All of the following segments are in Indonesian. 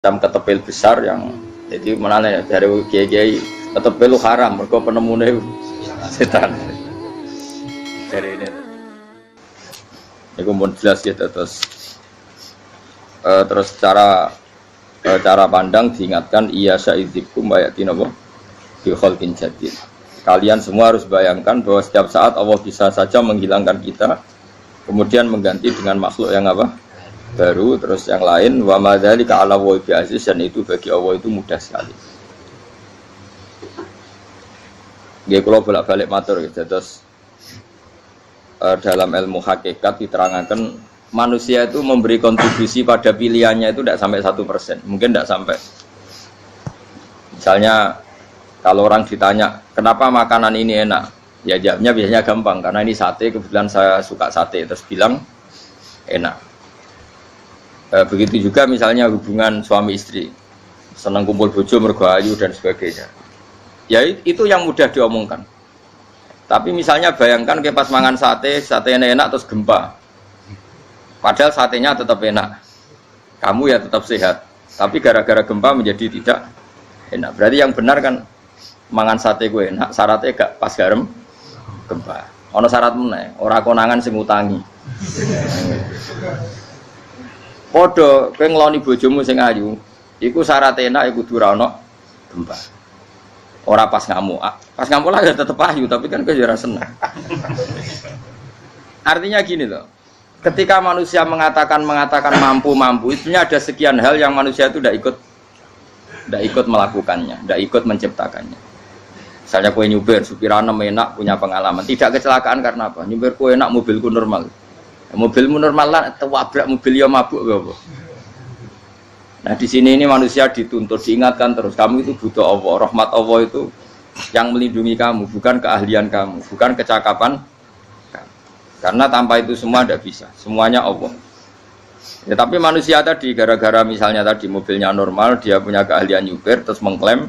ketepil besar yang jadi mana ya dari kiai ketepil haram mereka penemunya setan dari ini pun jelas gitu terus cara pandang diingatkan iya sya'idzikum bayatin apa bi khalqin jadid. Kalian semua harus bayangkan bahwa setiap saat Allah bisa saja menghilangkan kita kemudian mengganti dengan makhluk yang apa baru, terus yang lain wa madzalika 'ala wa bi aziz, dan itu bagi Allah itu mudah sekali. Nggih kula bolak-balik matur gitu. Terus dalam ilmu hakikat diterangkan manusia itu memberi kontribusi pada pilihannya itu tidak sampai 1%, mungkin tidak sampai. Misalnya kalau orang ditanya kenapa makanan ini enak, ya jawabnya biasanya gampang karena ini sate, kebetulan saya suka sate, terus bilang enak. Begitu juga misalnya hubungan suami istri, senang kumpul bojo mergo ayu dan sebagainya. Ya itu yang mudah diomongkan. Tapi misalnya bayangkan ke pas mangan sate enak terus gempa. Padahal satenya tetap enak. Kamu ya tetap sehat. Tapi gara-gara gempa menjadi tidak enak. Berarti yang benar kan mangan sate gue enak, syaratnya gak pas garam gempa. Ono syarat meneh, ora konangan sing utangi. Padha kowe ngloni bojomu sing ayu, iku syarat enak iku kudu ora ono gempa. Ora pas ngamuk. Pas ngamuk lah ya tetep ayu, tapi kan kowe ora seneng. Artinya gini loh. Ketika manusia mengatakan mampu, itunya ada sekian hal yang manusia itu tidak ikut melakukannya, tidak ikut menciptakannya. Misalnya kowe nyupir, supirane enak, punya pengalaman, tidak kecelakaan karena apa? Nyupir kowe enak, mobilku normal. Mobilmu normal lah, tabrak mobil ya mabuk apa? Nah di sini ini manusia dituntut, diingatkan terus, kamu itu butuh Allah, rahmat Allah itu yang melindungi kamu, bukan keahlian kamu, bukan kecakapan kamu. Karena tanpa itu semua tidak bisa, semuanya Allah. Ya, tapi manusia tadi gara-gara misalnya tadi mobilnya normal, dia punya keahlian nyupir, terus mengklaim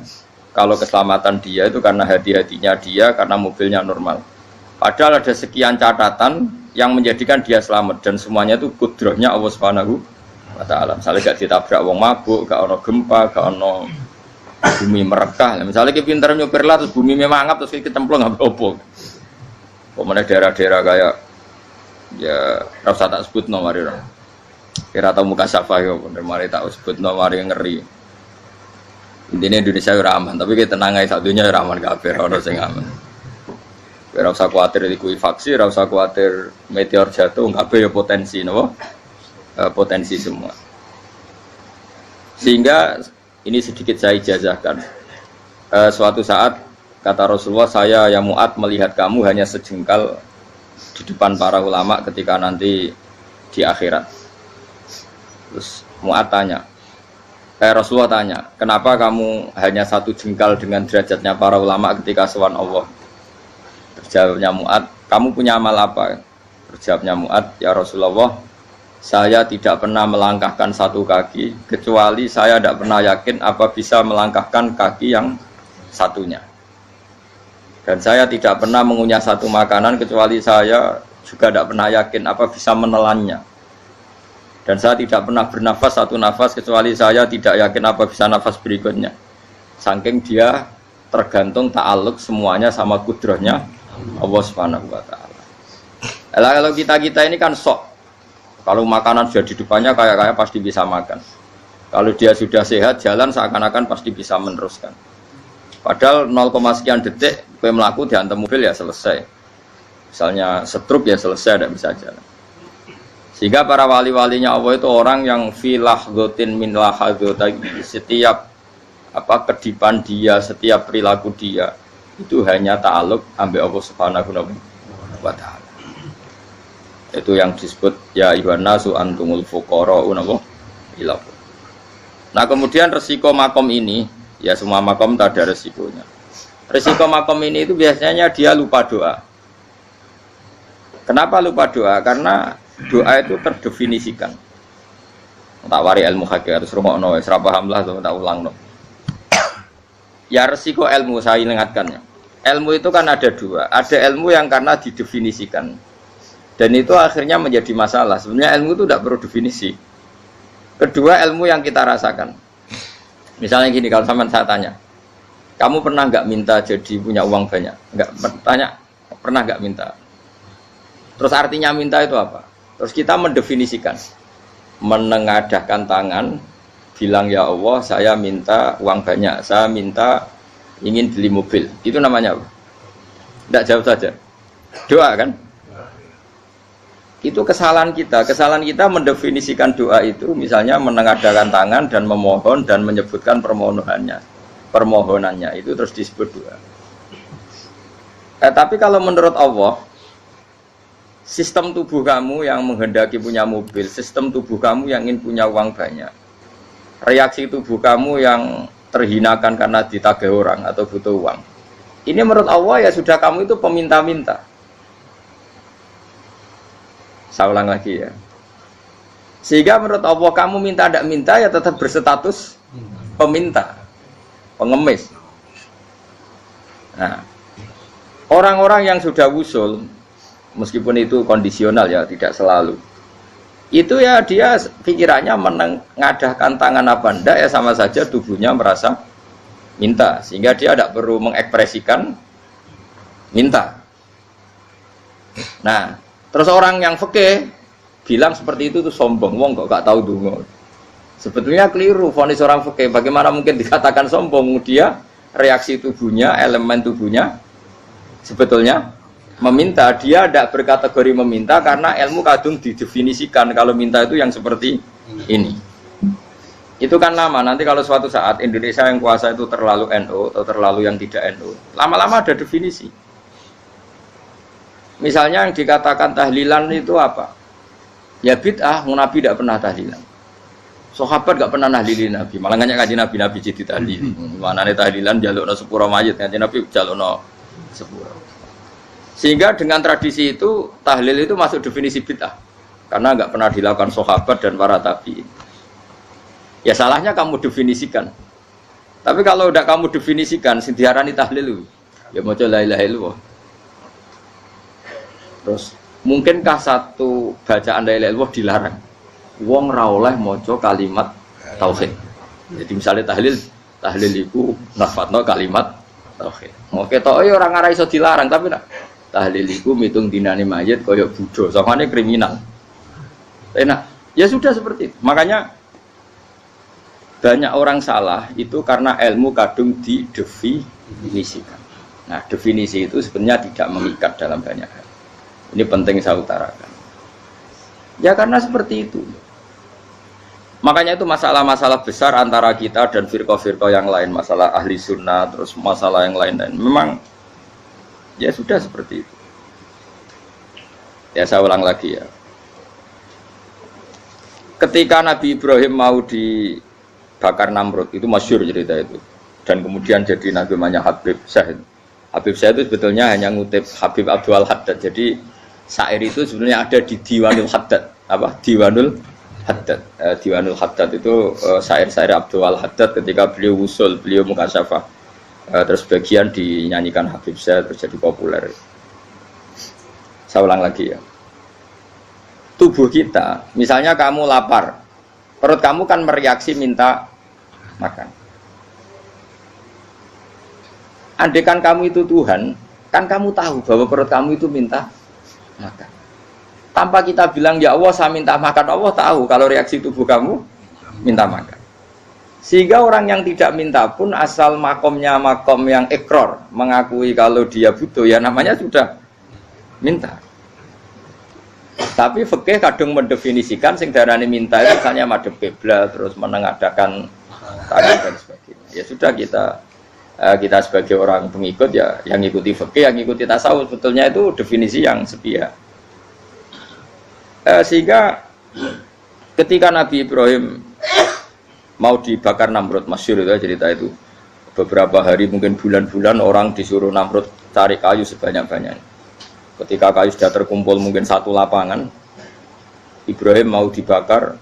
kalau keselamatan dia itu karena hati-hatinya dia, karena mobilnya normal. Padahal ada sekian catatan yang menjadikan dia selamat dan semuanya itu kudrahnya Allah Subhanahu wa taala. Misalnya gak ditabrak wong mabuk, gak ono gempa, gak ono bumi merekah. Misalnya ki pinter nyupir lah terus bumi memangap terus ki kecemplung apa opo. Pemene daerah-daerah kayak ya ora usah tak sebutno mari ora. Kira tau muka safah yo bener mari tak sebutno mari ngeri. Intine Indonesia ora aman, tapi kita tenang ae sak dunya ora aman kabeh, ora ono sing aman. Ora usah kuwatir dikuwi faksi, ora usah kuwatir meteor jatuh, kabeh ya potensi napa? Potensi semua. Sehingga ini sedikit saya ijazahkan. Suatu saat kata Rasulullah, saya yang Mu'ad melihat kamu hanya sejengkal di depan para ulama ketika nanti di akhirat. Terus Mu'ad tanya, Rasulullah tanya, kenapa kamu hanya satu jengkal dengan derajatnya para ulama ketika sowan Allah? Terjawabnya Mu'ad, kamu punya amal apa? Terjawabnya Mu'ad, ya Rasulullah, saya tidak pernah melangkahkan satu kaki kecuali saya tidak pernah yakin apa bisa melangkahkan kaki yang satunya. Dan saya tidak pernah mengunyah satu makanan kecuali saya juga tidak pernah yakin apa bisa menelannya. Dan saya tidak pernah bernafas satu nafas kecuali saya tidak yakin apa bisa nafas berikutnya. Saking dia tergantung ta'aluk semuanya sama kudrahnya Allah Subhanahu wa taala. Kalau kita ini kan sok. Kalau makanan sudah di depannya kayak pasti bisa makan. Kalau dia sudah sehat jalan seakan-akan pasti bisa meneruskan. Padahal 0, sekian detik kowe mlaku dihantam mobil ya selesai. Misalnya stroke ya selesai, tidak bisa jalan. Sehingga para wali-walinya Allah itu orang yang filah gotin min lahadzati, setiap kedipan dia, setiap perilaku dia itu hanya ta'aluk ambil Allah Subhanahu wa taala. Itu yang disebut ya ayyuhan nasu antumul fuqara'u ila. Nah, kemudian resiko makom ini, ya semua makom tak ada resikonya. Resiko makom ini itu biasanya dia lupa doa. Kenapa lupa doa? Karena doa itu terdefinisikan. Tak wari ilmu hakikat terus rungokno wis ora paham lah tak ulangno. Ya resiko ilmu saya ingatkannya. Ilmu itu kan ada dua. Ada ilmu yang karena didefinisikan. Dan itu akhirnya menjadi masalah. Sebenarnya ilmu itu tidak perlu definisi. Kedua ilmu yang kita rasakan. Misalnya gini, kalau sampean saya tanya, kamu pernah nggak minta jadi punya uang banyak? Nggak tanya, pernah nggak minta? Terus artinya minta itu apa? Terus kita mendefinisikan, menengadahkan tangan, bilang ya Allah, saya minta uang banyak, saya minta ingin beli mobil. Itu namanya apa? Tidak jawab saja. Doa kan? Itu kesalahan kita. Kesalahan kita mendefinisikan doa itu misalnya menengadahkan tangan dan memohon dan menyebutkan permohonannya itu terus disebut doa. Tapi kalau menurut Allah, sistem tubuh kamu yang menghendaki punya mobil, sistem tubuh kamu yang ingin punya uang banyak, reaksi tubuh kamu yang terhinakan karena ditagih orang atau butuh uang, ini menurut Allah ya sudah kamu itu peminta-minta. Saya ulang lagi ya. Sehingga menurut Allah kamu minta tidak minta ya tetap berstatus peminta, pengemis. Nah, orang-orang yang sudah wusul, meskipun itu kondisional ya, tidak selalu. Itu ya dia pikirannya menengadahkan tangan apa ndak ya sama saja tubuhnya merasa minta, sehingga dia tidak perlu mengekspresikan minta. Nah, terus orang yang fikih bilang seperti itu tuh sombong, wong kok gak tahu donga. Sebetulnya keliru vonis orang fikih. Bagaimana mungkin dikatakan sombong? Dia reaksi tubuhnya, elemen tubuhnya sebetulnya meminta. Dia tidak berkategori meminta karena ilmu kadung didefinisikan kalau minta itu yang seperti ini. Itu kan lama. Nanti kalau suatu saat Indonesia yang kuasa itu terlalu NU atau terlalu yang tidak NU, lama-lama ada definisi. Misalnya yang dikatakan tahlilan itu apa? Ya bid'ah, Nabi tidak pernah tahlilan. Sahabat tidak pernah nahlilin Nabi, malah nggak ngaji Nabi jadi tahlil. Mana nih tahlilan jalukno sepuro mayit, ngaji Nabi jalukno sepuro. Sehingga dengan tradisi itu tahlil itu masuk definisi bid'ah, karena nggak pernah dilakukan sahabat dan para tabi'in. Ya salahnya kamu definisikan. Tapi kalau udah kamu definisikan, sing diarani tahlil, ya maca la ilaha illallah. Terus mungkinkah satu bacaan la ilaha illallah dilarang? Wong ra oleh maca kalimat tauhid. Jadi misalnya tahlil iku nafadno kalimat tauhid. Oke tok ora ngara iso dilarang, tapi nak tahlil iku mitung dinane mayit kaya budo, samane kriminal. Enak. Ya sudah seperti itu. Makanya banyak orang salah itu karena ilmu kadung didefinisikan. Nah, definisi itu sebenarnya tidak mengikat dalam banyak hal. Ini penting saya utarakan. Ya karena seperti itu. Makanya itu masalah-masalah besar antara kita dan firqah-firqah yang lain, masalah ahli sunnah, terus masalah yang lain-lain. Memang ya sudah seperti itu. Ya saya ulang lagi ya. Ketika Nabi Ibrahim mau dibakar Namrud, itu masyhur cerita itu. Dan kemudian jadi namanya Habib Syahid. Habib Syahid itu sebetulnya hanya ngutip Habib Abdul Haddad. Jadi syair itu sebenarnya ada di Diwanul Haddad. Apa? Diwanul Haddad. Diwanul Haddad itu syair-syair Abdul Haddad ketika beliau usul, beliau mukasyafah. Terus bagian dinyanyikan Habib Syahid terus jadi populer. Saya ulang lagi ya. Tubuh kita, misalnya kamu lapar, perut kamu kan mereaksi minta makan. Andaikan kamu itu Tuhan, kan kamu tahu bahwa perut kamu itu minta makan. Tanpa kita bilang ya Allah saya minta makan, Allah tahu kalau reaksi tubuh kamu minta makan. Sehingga orang yang tidak minta pun asal makomnya makom yang ikror, mengakui kalau dia butuh, ya namanya sudah minta. Tapi fikih kadung mendefinisikan sing darane minta itu misalnya madhep kiblat terus menengadakan tangan dan sebagainya. Ya sudah kita sebagai orang pengikut ya yang ngikuti fikih, yang ngikuti tasawuf, sebetulnya itu definisi yang sepihak. Sehingga ketika Nabi Ibrahim mau dibakar Namrud, masyhur itu cerita itu. Beberapa hari mungkin bulan-bulan orang disuruh Namrud cari kayu sebanyak-banyaknya. Ketika kayu sudah terkumpul mungkin satu lapangan, Ibrahim mau dibakar.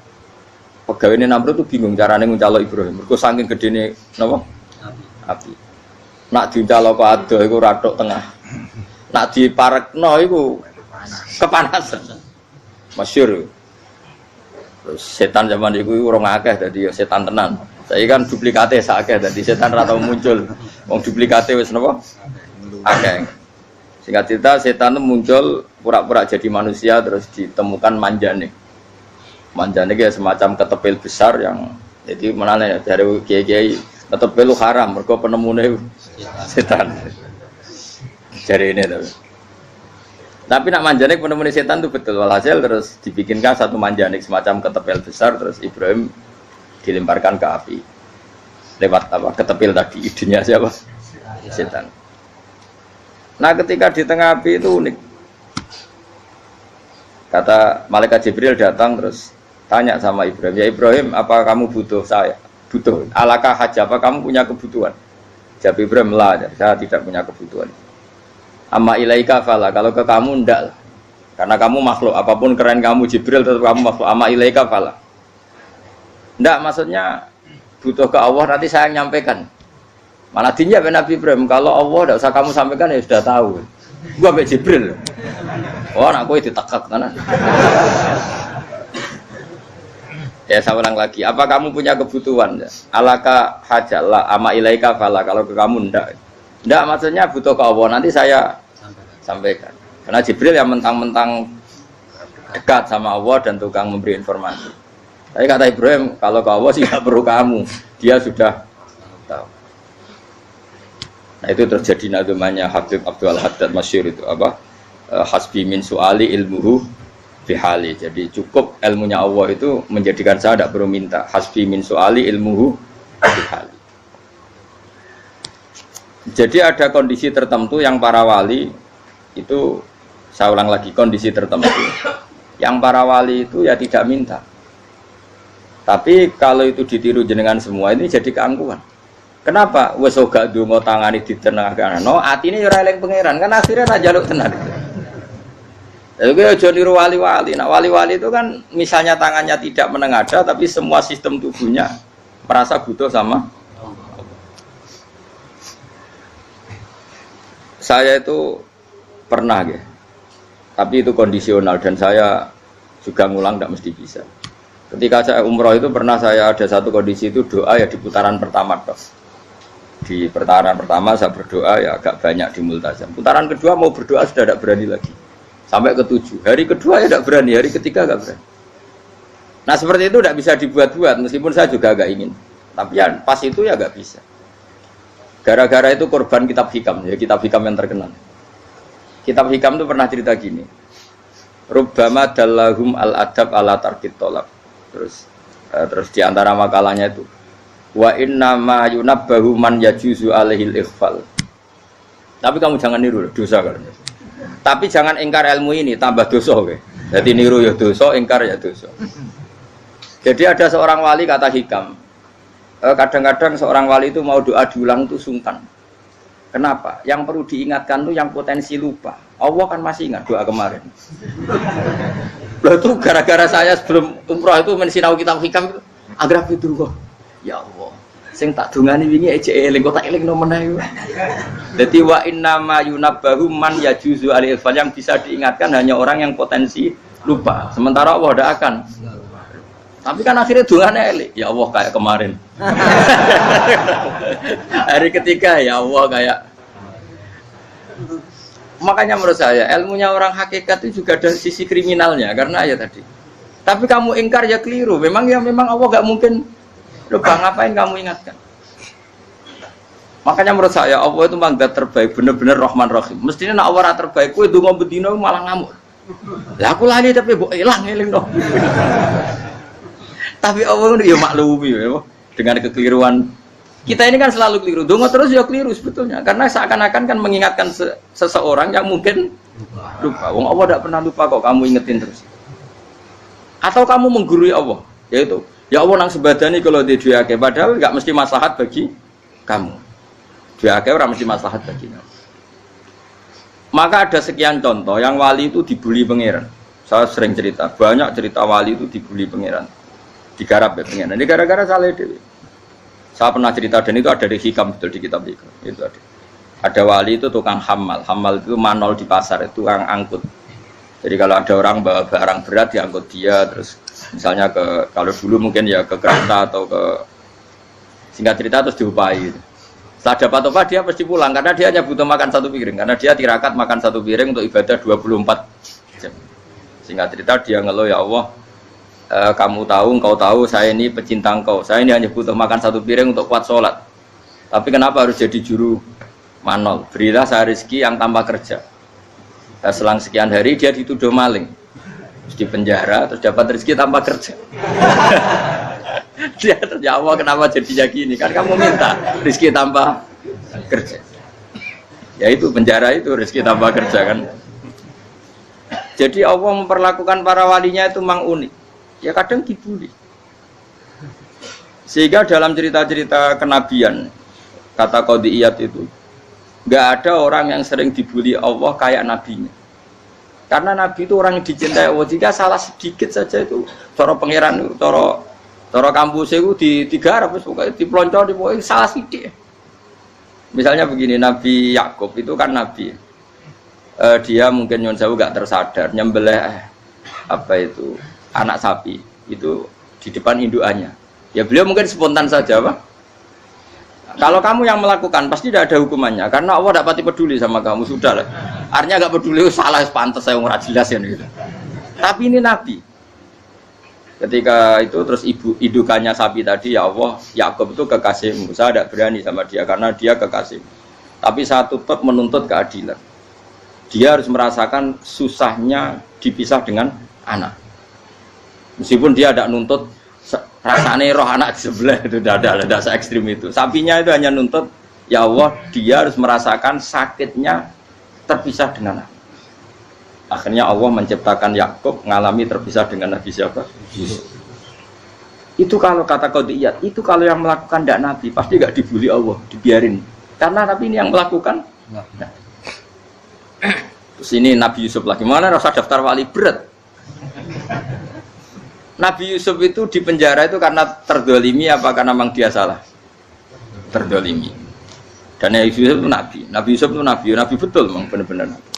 Pegawai Namrud itu bingung caranya nguncalo Ibrahim. Mergo saking gedene napa? Api. Nak diuncalo kok ado iku ratok tengah. Nak diparekno iku kepanasan. Masyhur. Terus setan zaman iku ora akeh dadi ya setan tenan. Saya kan duplikate sakit tadi setan ra tau muncul. Wong duplikate wis napa? Akeh. Singkat cerita setan itu muncul pura-pura jadi manusia terus ditemukan manjane. Manjane kayak semacam ketepil besar yang jadi menane dari kiai-kiai ketepil haram mergo penemune setan. Jari ini tapi nak manjanik penemune setan itu betul walhasil terus dibikinkan satu manjanik semacam ketepil besar terus Ibrahim dilemparkan ke api lewat apa ketepil tadi idenya siapa setan. Nah ketika di tengah api itu unik kata malaikat Jibril datang terus tanya sama Ibrahim, ya Ibrahim apa kamu butuh saya? Butuh alakah haja apa kamu punya kebutuhan? Jawab Ibrahim lah saya tidak punya kebutuhan. Amma ilaika fala, kalau ke kamu ndak, karena kamu makhluk, apapun keren kamu Jibril tetap kamu makhluk. Amma ilaika fala, ndak maksudnya butuh ke Allah nanti saya nyampaikan. Malah dinya Nabi Ibrahim, kalau Allah ndak usah kamu sampaikan ya sudah tahu. Gua be Jibril, oh aku itu ditekak mana? Ya saya ulang lagi, apa kamu punya kebutuhan? Alaka hajalah, amma ilaika fala, kalau ke kamu ndak. Ndak maksudnya butuh ke Allah nanti saya sampaikan. Karena Jibril yang mentang-mentang dekat sama Allah dan tukang memberi informasi. Tapi kata Ibrahim kalau ke Allah sih nggak perlu kamu, dia sudah tahu. Nah itu terjadi nadumanya Habib Abdul Haddad Masyhur itu apa? Hasbi min su'ali ilmuhu bihali. Jadi cukup ilmunya Allah itu menjadikan saya tidak perlu minta. Hasbi min su'ali ilmuhu bihali. Jadi ada kondisi tertentu yang para wali itu, saya ulang lagi, kondisi tertentu yang para wali itu ya tidak minta. Tapi kalau itu ditiru jenengan semua ini jadi keangkuhan. Kenapa? Wes gak ndonga tangani ditenangkan. No, atine ora eling pangeran kan akhirnya ra njaluk tenan. Lalu aja niru wali-wali. Nah, wali-wali itu kan misalnya tangannya tidak menengadah tapi semua sistem tubuhnya merasa butuh sama. Saya itu pernah ya, tapi itu kondisional dan saya juga ngulang tidak mesti bisa. Ketika saya umroh itu pernah saya ada satu kondisi itu doa ya di putaran pertama toh. Di putaran pertama saya berdoa ya agak banyak di multazam. Putaran kedua mau berdoa sudah tidak berani lagi. Sampai ke-7. Hari kedua ya tidak berani, hari ketiga tidak berani. Nah seperti itu tidak bisa dibuat-buat meskipun saya juga agak ingin. Tapi ya pas itu ya agak bisa. Gara-gara itu korban kitab hikam, ya kitab hikam yang terkenal. Kitab hikam itu pernah cerita gini. Rubbama dallahum al-adab ala tarkit tolab. Terus di antara makalahnya itu wa inna ma yunabbahu man yajuzu alaihil ikhfal. Tapi kamu jangan niru dosa kan. Tapi jangan ingkar ilmu ini tambah dosa oke. Jadi niru ya dosa, ingkar ya dosa. Jadi ada seorang wali kata hikam. Kadang-kadang seorang wali itu mau doa diulang itu sungkan. Kenapa? Yang perlu diingatkan itu yang potensi lupa. Allah kan masih ingat doa kemarin. Loh itu gara-gara saya sebelum umroh itu mensinau kitab hikam itu agar itu kok. Ya Allah, sing tak dungani wingi ejek eling kok tak eling no meneh. Dadi wa inna ma yunabbahu man yajuzu alil fal, yang bisa diingatkan hanya orang yang potensi lupa. Sementara Allah tidak akan. Tapi kan akhirnya dungane eling. Ya Allah kayak kemarin. Hari ketiga ya Allah kayak. Makanya menurut saya ilmunya orang hakikat itu juga ada sisi kriminalnya karena ya tadi. Tapi kamu ingkar ya keliru. Memang Allah gak mungkin lupa, ngapain kamu ingatkan. Makanya menurut saya Allah itu memang zat terbaik, bener-bener Rahman Rahim. Mestinya nak Allah terbaik, kowe ndonga bedino malah ngamuk. Lah aku lali tapi mbok ilang eling dong. Tapi Allah itu ya maklumi ya, dengan kekeliruan. Kita ini kan selalu keliru, dongo terus ya keliru sebetulnya. Karena seakan-akan kan mengingatkan seseorang yang mungkin lupa. Wong Allah tidak pernah lupa kok, kamu ingetin terus. Atau kamu menggurui Allah, yaitu ya Allah nang sebadani kalau di duake, padahal nggak mesti maslahat bagi kamu. Duake orang mesti maslahat bagi kamu. Maka ada sekian contoh yang wali itu dibully pangeran. Saya sering cerita, banyak cerita wali itu dibully pangeran. Digarap ya pengen. Ini gara-gara salah dewi. Saya pernah cerita dan itu ada di hikam betul di kitab hikam. Itu ada. Ada wali itu tukang hamal. Hamal itu manol di pasar, itu tukang angkut. Jadi kalau ada orang bawa barang berat diangkut dia, terus misalnya kalau dulu mungkin ya ke kereta atau ke Singkat cerita terus diupahi. Setelah dapat upah dia pasti pulang karena dia hanya butuh makan 1 piring karena dia tirakat makan 1 piring untuk ibadah 24 jam. Singkat cerita dia ngeluh, ya Allah, kamu tahu, engkau tahu saya ini pecinta engkau. Saya ini hanya butuh makan 1 piring untuk kuat sholat. Tapi kenapa harus jadi juru manol? Berilah saya rezeki yang tanpa kerja. Dan selang sekian hari dia dituduh maling, terus di penjara, terus dapat rezeki tanpa kerja. Dia ya Allah, kenapa jadinya gini? Kan kamu minta rezeki tanpa kerja. Ya itu penjara itu rezeki tanpa kerja kan. Jadi Allah memperlakukan para walinya itu memang unik. Ya kadang dibully. Sehingga dalam cerita-cerita kenabian, kata Qadiyat itu, nggak ada orang yang sering dibully Allah kayak nabinya. Karena nabi itu orang yang dicintai Allah. Jika salah sedikit saja itu, cara pangeran, cara kampus itu digarap, pokoknya dipelonco, pokoknya salah sedikit. Misalnya begini, Nabi Yakub itu kan nabi. Dia mungkin nyon sewu nggak tersadar nyembelih anak sapi itu di depan indukannya. Ya beliau mungkin spontan saja, Pak. Kalau kamu yang melakukan pasti tidak ada hukumannya karena Allah tidak pati peduli sama kamu, sudah lah. Artinya nggak peduli, salah pantas saya nggak jelas ya gitu. Tapi ini Nabi. Ketika itu terus indukannya sapi tadi, ya Allah, Yakub itu kekasihmu. Saya tidak berani sama dia karena dia kekasihmu. Tapi saya tetap menuntut keadilan. Dia harus merasakan susahnya dipisah dengan anak. Meskipun dia tidak nuntut rasanya roh anak di sebelah, itu tidak se ekstrim itu. Sapinya itu hanya nuntut, ya Allah, dia harus merasakan sakitnya terpisah dengan anak. Akhirnya Allah menciptakan Yakub mengalami terpisah dengan Nabi siapa? Yusuf. Itu kalau kata Qadiyat, itu kalau yang melakukan tidak Nabi pasti nggak dibully Allah, dibiarin. Karena Nabi ini yang melakukan. Nah. Terus ini Nabi Yusuf lagi, mana rasa daftar wali berat. Nabi Yusuf itu di penjara itu karena terdolimi apa karena memang dia salah? Terdolimi. Dan Nabi Yusuf itu Nabi. Nabi Yusuf itu Nabi betul memang benar-benar Nabi.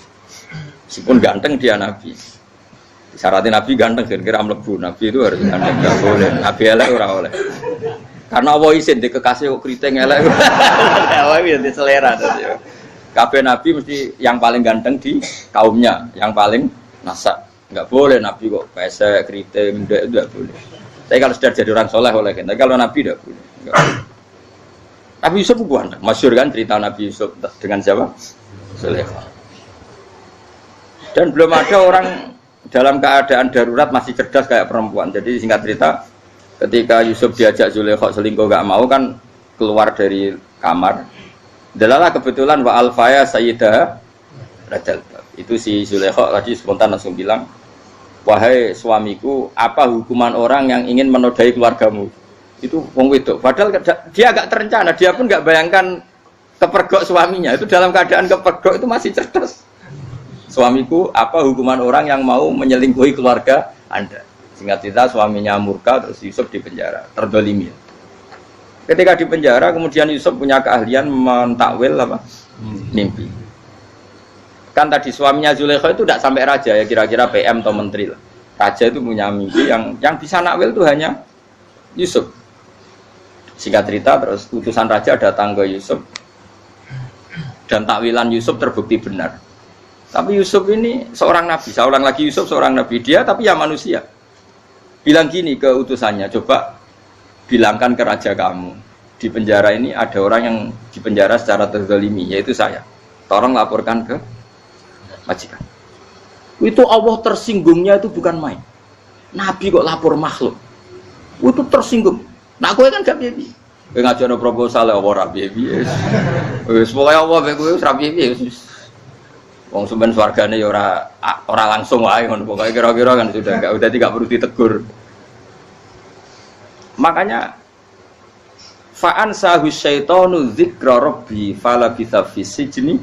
Meskipun ganteng dia Nabi. Syaratnya Nabi ganteng, kira-kira mlebu. Nabi itu harus ganteng, nggak boleh. Nabi elek ora oleh. Karena Allah izin di kekasih kok kriting elek. Allah itu selera. Kabeh Nabi mesti yang paling ganteng di kaumnya, yang paling nasak. Enggak boleh Nabi kok pesek, keriting, enggak boleh. Tapi kalau sudah jadi orang soleh oleh kan. Tapi kalau Nabi enggak boleh. Nabi Yusuf bukan, masyhur kan cerita Nabi Yusuf dengan siapa? Zulaikha. Dan belum ada orang dalam keadaan darurat masih cerdas kayak perempuan. Jadi singkat cerita, ketika Yusuf diajak Zulaikha selingkuh enggak mau kan keluar dari kamar. Dalalah kebetulan wa alfaya sayyidah rajal. Itu si Zulaikha tadi spontan langsung bilang, wahai suamiku, apa hukuman orang yang ingin menodai keluargamu? Itu wong wedok. Padahal dia agak terencana, dia pun nggak bayangkan kepergok suaminya. Itu dalam keadaan kepergok itu masih cerdas. Suamiku, apa hukuman orang yang mau menyelingkuhi keluarga Anda? Singkat cerita suaminya murka, terus Yusuf dipenjara, terdolimi. Ketika dipenjara, kemudian Yusuf punya keahlian mentakwil apa? Mimpi. Kan tadi suaminya Zulaikha itu tidak sampai raja ya, kira-kira PM atau menteri lah. Raja itu punya mimpi yang bisa nakwil itu hanya Yusuf. Singkat cerita terus utusan raja datang ke Yusuf dan takwilan Yusuf terbukti benar. Tapi Yusuf ini seorang nabi, saya ulang lagi Yusuf seorang nabi, dia tapi ya manusia. Bilang gini ke utusannya, coba bilangkan ke raja kamu, di penjara ini ada orang yang dipenjara secara terzalimi, yaitu saya. Tolong laporkan ke majikan. Itu Allah tersinggungnya itu bukan main. Nabi kok lapor makhluk. Itu tersinggung. Nah, kowe kan gak piye-piye. Kowe ngajono proposal ya ora piye-piye. Wis pokoke Allah mek kowe ora piye-piye wis. Wong sampean swargane ya ora langsung wae ngono. Pokoke kira-kira kan sudah enggak perlu ditegur. Makanya fa'an sahu syaitanu dzikra rabbi fala bisa fisijni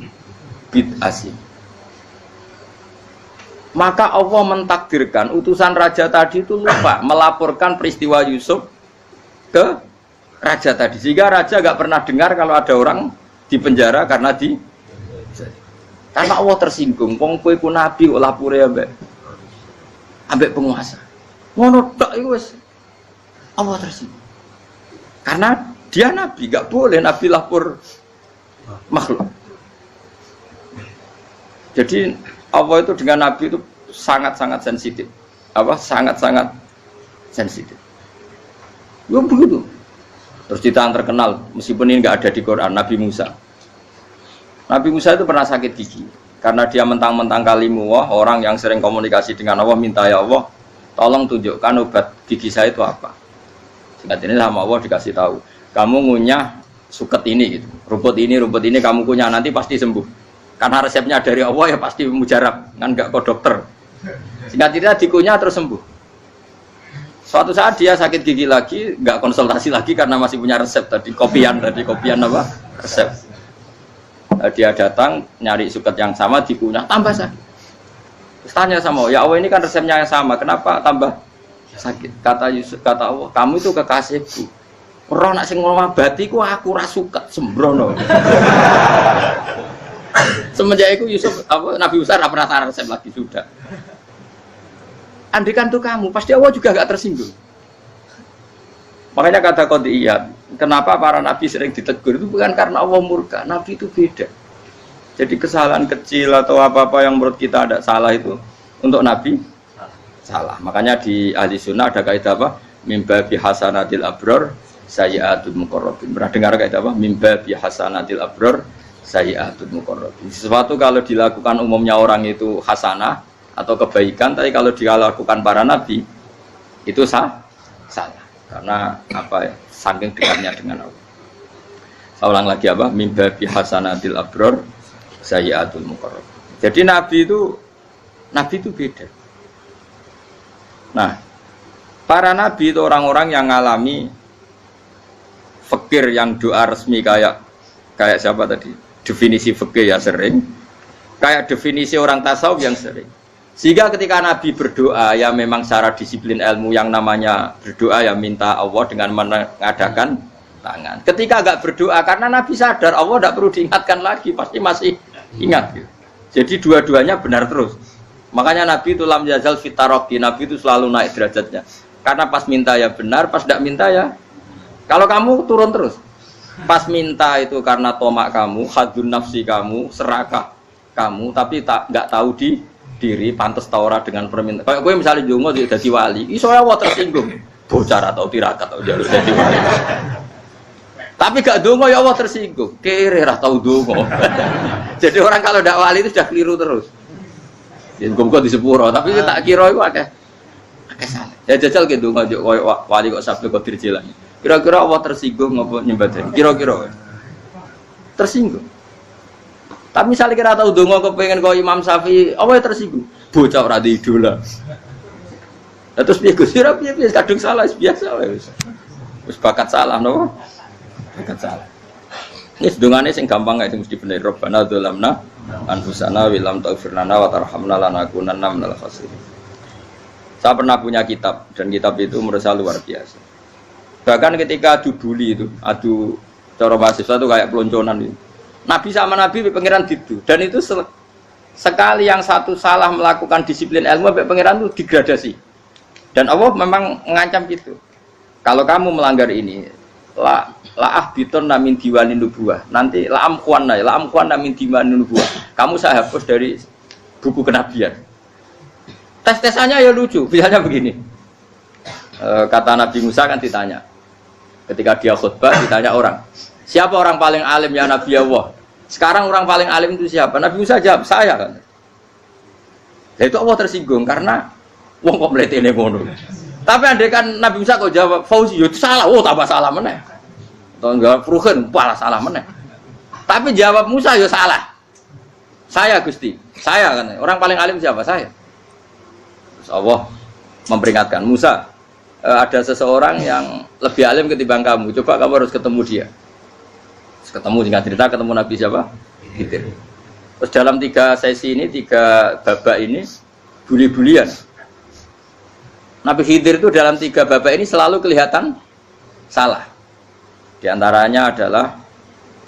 bid'asin. Maka Allah mentakdirkan utusan raja tadi itu lupa melaporkan peristiwa Yusuf ke raja tadi, sehingga raja gak pernah dengar kalau ada orang di penjara karena Allah tersinggung. Wong kowe ku nabi kok lapore ambek penguasa. Ngono tok iku wis Allah tersinggung. Karena Dia nabi, gak boleh nabi lapor makhluk. Jadi Allah itu dengan nabi itu sangat-sangat sensitif. Sangat-sangat sensitif. Ya begitu. Terus cerita yang terkenal, meskipun ini nggak ada di Quran, Nabi Musa. Nabi Musa itu pernah sakit gigi karena dia mentang-mentang kalimullah, orang yang sering komunikasi dengan Allah, minta ya Allah, tolong tunjukkan obat gigi saya itu apa. Singkat ini sama Allah dikasih tahu, kamu ngunyah suket ini, gitu. rumput ini kamu kunyah, nanti pasti sembuh. Karena resepnya dari Allah ya pasti mujarab, kan nggak ke dokter. Singkat cerita dikunyah terus sembuh. Suatu saat dia sakit gigi lagi, nggak konsultasi lagi karena masih punya resep kopian apa? Resep. Dia datang nyari suket yang sama dikunyah tambah sakit. Terus tanya sama Allah, ya Allah ini kan resepnya yang sama, kenapa tambah sakit? Kata Allah, kamu itu kekasihku. Roh nak sing ngobati ku aku ra suket sembrono. Semenjak itu Nabi Musa ra pernah taruh resep lagi sudah. Andikan tuh kamu, pasti Allah juga gak tersinggung. Makanya kata Qadiyat, kenapa para nabi sering ditegur itu bukan karena Allah murka, nabi itu beda. Jadi kesalahan kecil atau apa-apa yang menurut kita ada salah itu untuk nabi salah. Makanya di ahli sunnah ada kaidah apa? Mimba bi hasanatil abror sayyi'atul muqarrabin. Pernah dengar kaidah apa? Mimba bi hasanatil abror sayyi'atul muqarrabin. Sesuatu kalau dilakukan umumnya orang itu hasanah atau kebaikan, tapi kalau dilakukan para nabi itu salah. Karena apa ya? Saking dekatnya dengan Allah. Saya ulang lagi apa? Mimba bi hasanatil abror sayyi'atul muqarrab. Jadi nabi itu beda. Nah, para nabi itu orang-orang yang ngalami fikir yang doa resmi kayak siapa tadi? Definisi fikir ya sering. Kayak definisi orang tasawuf yang sering. Sehingga ketika Nabi berdoa, ya memang secara disiplin ilmu yang namanya berdoa ya minta Allah dengan mengadakan tangan. Ketika agak berdoa, karena Nabi sadar Allah tidak perlu diingatkan lagi, pasti masih ingat. Gitu. Jadi dua-duanya benar terus. Makanya Nabi itu lam yazal fitaroki, Nabi itu selalu naik derajatnya. Karena pas minta ya benar, pas tidak minta ya. Kalau kamu turun terus. Pas minta itu karena tomak kamu, hadun nafsi kamu, serakah kamu, tapi nggak tahu diri pantas taura dengan permintaan. Kayak gue misalnya jongo jadi wali, iso Allah tersinggung. Bocah atau tirakat atau jalur jadi wali. Tapi gak dongo ya Allah tersinggung. Kere ra tau dongo. Jadi orang kalau ndak wali itu sudah keliru terus. Yen kok di sepuro, tapi tak kira iku akeh salah. Ya jajal ke dongo yo koyo wali kok sabtu kok dirjelan. Kira-kira Allah tersinggung ngopo nyembah. Kira-kira tersinggung. Tapi misalnya kira tahu dongo kepengen kau Imam Syafi'i, apa yang tersinggung? Bocah ora di idola. Terus piye Gus? Piye kadung salah biasa wis. Wis bakat salah no. Bakat salah. Ini sedungane sing gampang ae mesti bener. Rabbana dzalamna anfusana wa lam taghfir lana wa tarhamna lanakunanna minal khasirin. Saya pernah punya kitab dan kitab itu menurut saya luar biasa. Bahkan ketika adu buli itu, adu cara mahasiswa itu kayak pelonconan itu. Nabi sama Nabi pengiran gitu, dan itu sekali yang satu salah melakukan disiplin ilmu, pengiran itu degradasi. Dan Allah memang mengancam gitu. Kalau kamu melanggar ini, laah biton namin diwanin nubuah. Nanti laam kuan namin diwanin nubuah. Kamu saya hapus dari buku kenabian. Tes-tesannya ya lucu, misalnya begini. Kata Nabi Musa kan ditanya, ketika dia khutbah ditanya orang, siapa orang paling alim ya Nabi Allah? Sekarang orang paling alim itu siapa? Nabi Musa jawab, saya kan. Dan itu Allah tersinggung karena wong kok mletene ngono. Tapi andai kan Nabi Musa kok jawab Fauzi, itu salah, tambah salah meneh. Atau enggak Ruhin, malah salah meneh. Tapi jawab Musa ya salah. Saya Gusti, saya kan. Orang paling alim siapa? Saya. Terus Allah memperingatkan Musa, ada seseorang yang lebih alim ketimbang kamu. Coba kamu harus ketemu dia. Ketemu singkat cerita ketemu Nabi siapa? Khidir. Terus dalam 3 sesi ini, 3 babak ini buli-bulian. Nabi Khidir itu dalam 3 babak ini selalu kelihatan salah. Di antaranya adalah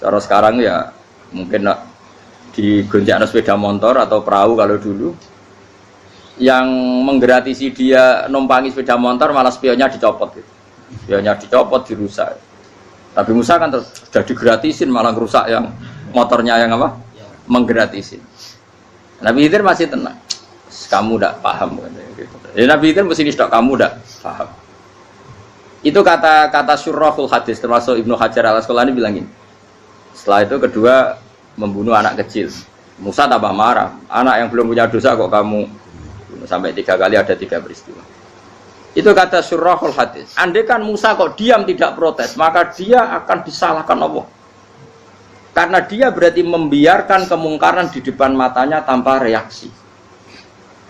cara sekarang ya mungkin di gonjak sepeda motor atau perahu kalau dulu yang menggratisi dia numpangi sepeda motor malah spionnya dicopot gitu. Spionnya dicopot, dirusak. Nabi Musa kan sudah digratisin malah rusak yang motornya yang apa? Menggratisin. Nabi Khidir masih tenang. Kamu tidak paham gitu. Jadi Nabi Khidir mesti distok kamu tidak paham. Itu kata syurrahul hadis termasuk Ibnu Hajar Al-Asqalani bilang gini. Setelah itu kedua membunuh anak kecil. Musa tambah marah. Anak yang belum punya dosa kok kamu bunuh. Sampai 3 kali ada 3 peristiwa. Itu kata syurrahul hadis. Andai kan Musa kok diam tidak protes, maka dia akan disalahkan Allah. Karena dia berarti membiarkan kemungkaran di depan matanya tanpa reaksi.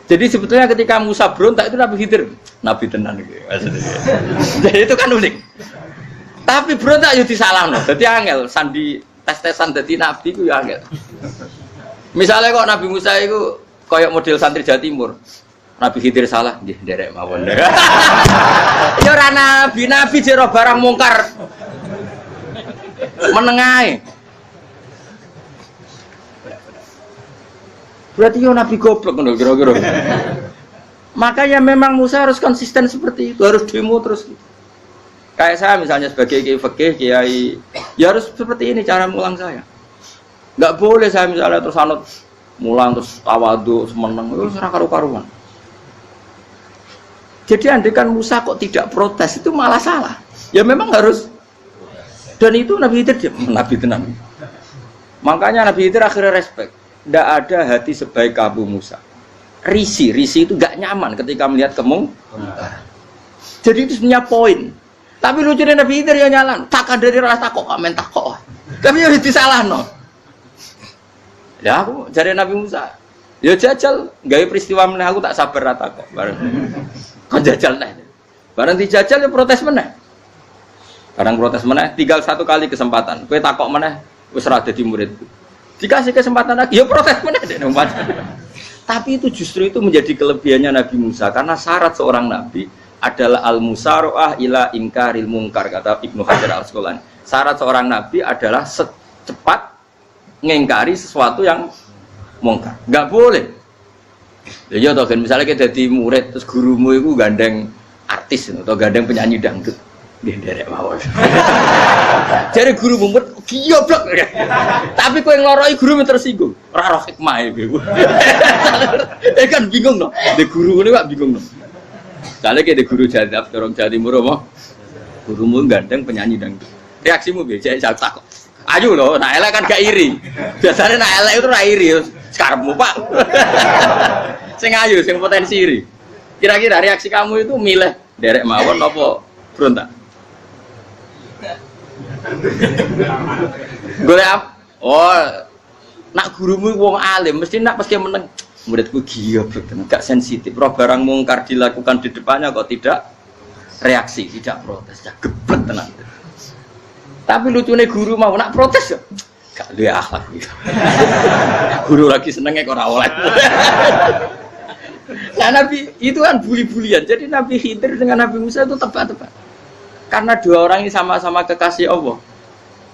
Jadi sebetulnya ketika Musa berontak itu Nabi Khidir, Nabi tenan gitu. Jadi itu kan unik. Tapi berontak yo disalahno. Dadi angel sandi tes-tesan dadi nabi ku yo angel. Misalnya kok Nabi Musa itu koyok model santri Jawa Timur. Nabi Khidir salah, nggih nderek mawon. Ya ora nabi jero barang mungkar. Menengae. Berarti yo nabi goblok ngono kira-kira. Makanya memang Musa harus konsisten seperti itu, harus demo terus. Kayak saya misalnya sebagai kiai fikih, kiai ya harus seperti ini cara mulang saya. Enggak boleh saya misalnya terus anut mulang terus tawadhu semeneng itu ora karu-karuan. Jadi andai kan Musa kok tidak protes itu malah salah. Ya memang harus. Dan itu Nabi Khidir Nabi tenang. Makanya Nabi Khidir akhirnya respect. Tidak ada hati sebaik Abu Musa. Risi itu gak nyaman ketika melihat kemungkaran. Jadi itu sebenarnya poin. Tapi lucunya Nabi Khidir ya nyalan. Takkan dari rasa takok, men takok. Tapi ya disalahno. Ya aku jadi Nabi Musa. Ya jajal, gawe peristiwa meneh aku tak sabar rata kok. Bareng. Kan jajal neh. Bareng dijajal ya protes meneh. Bareng protes meneh, tinggal 1 kali kesempatan. Kowe takok meneh wis ora dadi muridku. Dikasih kesempatan lagi, ya protes meneh dek nomor. Tapi itu justru itu menjadi kelebihannya Nabi Musa karena syarat seorang nabi adalah al-musara'ah ila inkaril munkar kata Ibnu Hajar Al-Asqalani. Syarat seorang nabi adalah secepat ngingkari sesuatu yang mungkar. Enggak boleh. Ya toh kan misalnya kita jadi murid terus gurumu itu gandeng artis atau gandeng penyanyi dangdut. Nggih nderek mawon. Jare guru mumet goblok. Tapi kowe ngloroi guru tersinggung. Ora roh hikmah iku. Kan bingung no. De guru ngene kok bingung no. Kale ke de guru jadab dorong Jawa Timur apa? Gurumu gandeng penyanyi dangdut. Reaksimu piye? Jek takok. Ayo loh, nak elek kan gak iri. Biasanya nak elek itu ra iri, sekarepmu Pak. Sing ayu, sing potensi iri. Kira-kira reaksi kamu itu milih derek mawon apa berontak? Golek apa? Oh, nak gurumu wong alim, mesti nak pasti meneng. Muridku goblok tenan, gak sensitif. Roh barang mungkar dilakukan di depannya kok tidak reaksi, tidak protes, ya gebet tenan. Tapi lucunya guru mau nak protes ya, gak duwe akhlak gitu. Guru lagi senengnya kok ora oleh. Nah Nabi itu kan buli-bulian. Jadi Nabi Khidir dengan Nabi Musa itu tebak-tebak. Karena dua orang ini sama-sama kekasih Allah.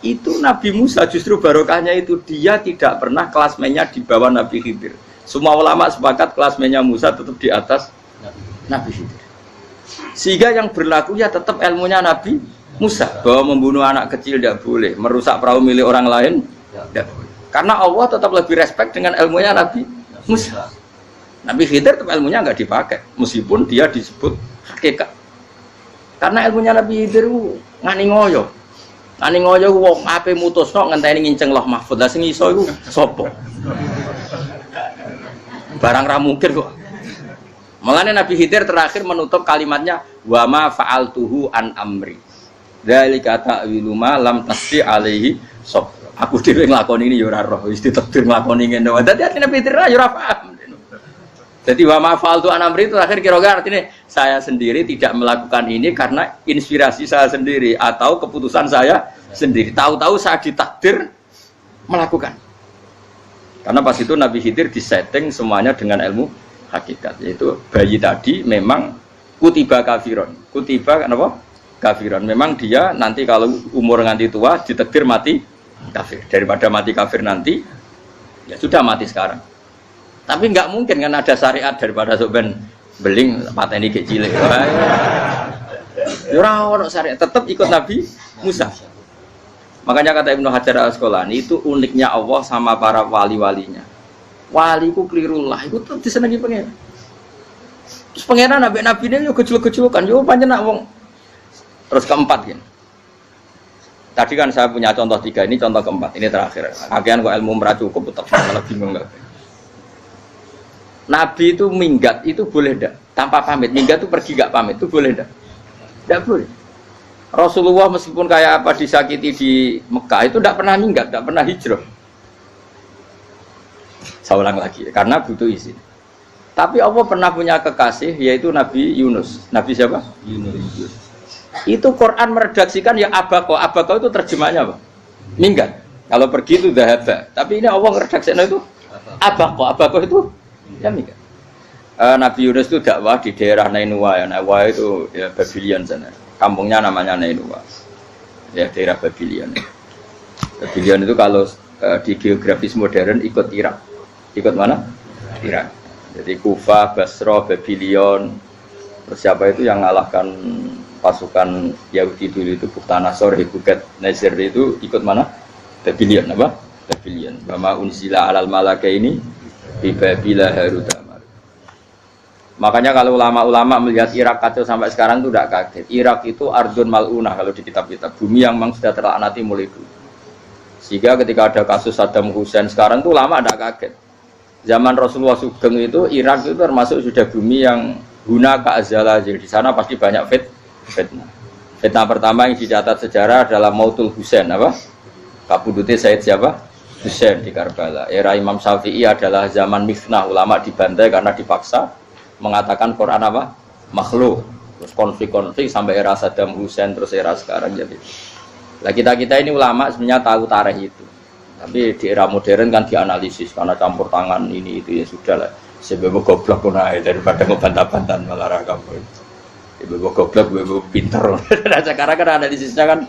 Itu Nabi Musa justru barokahnya itu dia tidak pernah klasmennya di bawah Nabi Khidir. Semua ulama sepakat klasmennya Musa tetap di atas Nabi Khidir. Sehingga yang berlaku ya tetap ilmunya Nabi Musa bahwa membunuh anak kecil tidak boleh, merusak perahu milik orang lain tidak boleh. Karena Allah tetap lebih respect dengan ilmunya Nabi Musa. Nabi Khidir tetap ilmunya nggak dipakai, meskipun dia disebut hakikat. Karena ilmunya Nabi Khidir ngani ngoyo wong ape mutusno ngenteni nginceng Loh Mahfuz. Lah sing iso iku sapa? Barang ra mungkin kok. Makanya Nabi Khidir terakhir menutup kalimatnya wa ma fa'altuhu an amri. Dzalika ta'wilu ma lam tasdi alaihi sob. Aku dhewe nglakoni ini ya ora roh, wis ditakdir nglakoni ngene wae. Dadi artine Nabi Khidir ya ora paham. Jadi wa ma fa'altu an amri itu akhir kira-kira artinya saya sendiri tidak melakukan ini karena inspirasi saya sendiri atau keputusan saya sendiri. Tahu-tahu saya ditakdir melakukan. Karena pas itu Nabi Khidir disetting semuanya dengan ilmu hakikat, yaitu bayi tadi memang kutiba kafiron. Kutiba kenapa? Kafiron. Memang dia nanti kalau umur nganti tua ditakdir mati kafir. Daripada mati kafir nanti ya sudah mati sekarang. Tapi nggak mungkin kan ada syariat daripada soben beling pateni ge cilik. Ora ono syariat, tetap ikut Nabi Musa. Makanya kata Ibnu Hajar Al-Asqalani itu uniknya Allah sama para wali-walinya. Wali ku kelirulah, itu tetap disenangi pengen. Terus pengenan nabi ini yo gejul-gejulukan, yo pancen nak wong. Terus keempat gini. Tadi kan saya punya contoh 3, ini contoh keempat, ini terakhir. Akhirnya kok ilmu merah cukup, tetap malah bingung nggak? Nabi itu minggat itu boleh ndak? Tanpa pamit, minggat itu pergi nggak pamit itu boleh ndak? Ndak boleh. Rasulullah meskipun kayak apa disakiti di Mekah itu ndak pernah minggat, ndak pernah hijrah. Saya ulang lagi, karena butuh izin. Tapi Allah pernah punya kekasih yaitu Nabi Yunus. Nabi siapa? Yunus. Itu Quran meredaksikan ya abako. Abako itu terjemahnya apa? Minggat. Kalau pergi itu dahaba. Tapi ini Allah meredaksikan itu abako. Abako itu ya minggat. Nabi Yunus itu dakwah di daerah Nainua. Ya, Nainua itu ya Babylon sana. Kampungnya namanya Nainua. Ya daerah Babylon. Babylon itu kalau di geografis modern ikut Irak. Ikut mana? Irak. Jadi Kufa, Basra, Babylon. Terus siapa itu yang mengalahkan pasukan Yahudi dulu itu Buktanasor, Hebuket, Nazir itu ikut mana? Babylon apa? Babylon. Bama unzila alal malaka ini di Babila Harutama. Makanya kalau ulama-ulama melihat Irak kacau sampai sekarang itu tidak kaget. Irak itu ardun mal'unah kalau di kitab-kitab. Bumi yang memang sudah terlaknati mulai dulu. Sehingga ketika ada kasus Saddam Hussein sekarang itu ulama tidak kaget. Zaman Rasulullah Sugeng itu Irak itu termasuk sudah bumi yang guna keazala. Jadi di sana pasti banyak fitnah. Fitnah pertama yang dicatat sejarah adalah Mautul Husain apa? Kabudutnya Said siapa? Husain di Karbala. Era Imam Syafi'i adalah zaman mifnah, ulama dibantai karena dipaksa mengatakan Quran apa? Makhluk. Terus konflik-konflik sampai era Saddam Hussein terus era sekarang jadi. Lah kita ini ulama sebenarnya tahu tarikh itu. Tapi di era modern kan dianalisis karena campur tangan ini itu ya sudah lah. Sebab goblok pun daripada ngebantah-bantahan malah kamu. Ibu goblok, ibu pinter. Nah sekarang kan analisisnya kan